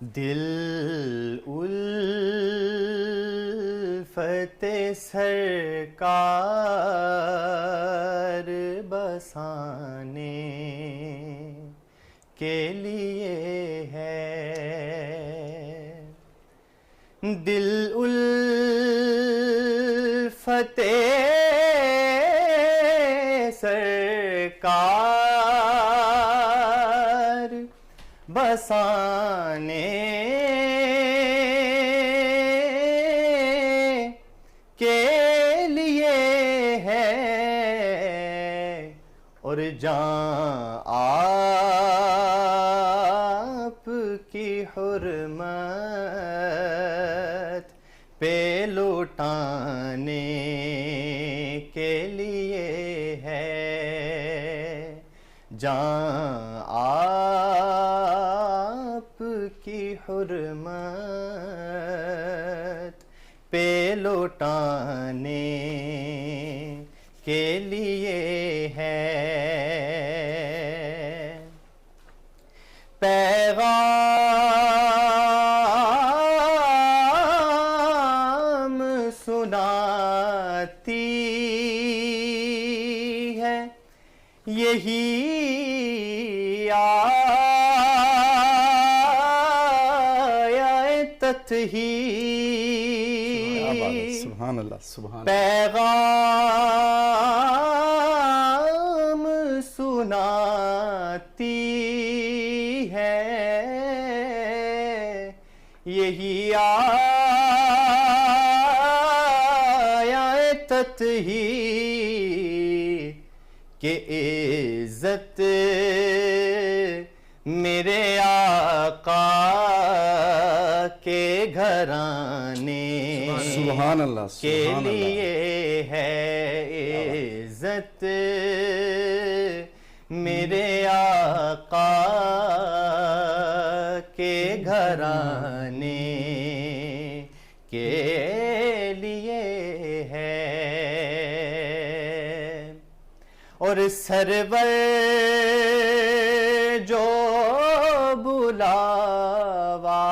دل الفت سرکار بسانے کے لیے ہے، دل الفت سرکار بسانے کے لیے ہے، اور جان آپ کی حرمت پہ لوٹانے کے لیے ہے، جان آپ کی حرمت پہ لوٹانے کے لیے ہے، پیغام سناتی ہے یہی آیت تطہیر، سبحان اللہ سبحان اللہ، پیغام سناتی ہے یہی آیت تطہیر کہ عزت میرے آقا کے گھرانے سبحان اللہ کے لیے ہے، عزت میرے آقا کے گھرانے کے لیے ہے، اور سرور جو بلاوا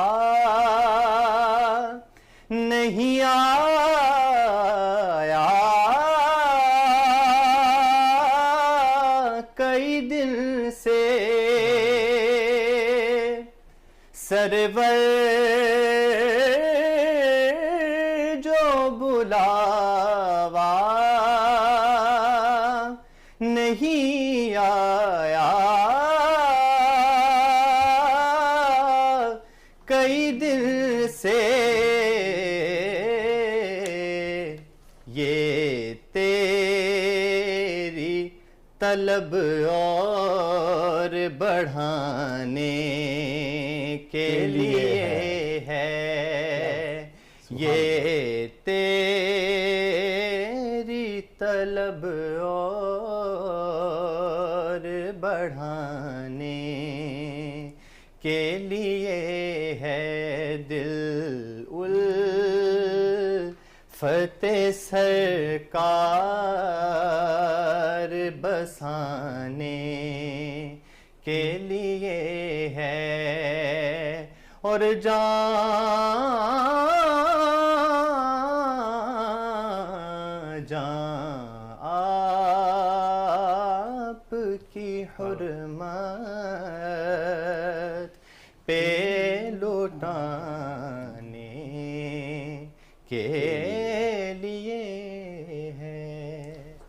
نہیں آیا کئی دن سے، سرور جو بلاوا نہیں آیا کئی دن سے، یہ تیری طلب اور بڑھانے کے لیے ہے، یہ تیری طلب اور بڑھانے کے لیے ہے، دل الفت سرکار بسانے کے لیے ہے، اور جان آپ کی حرمت پہ لوٹانے کے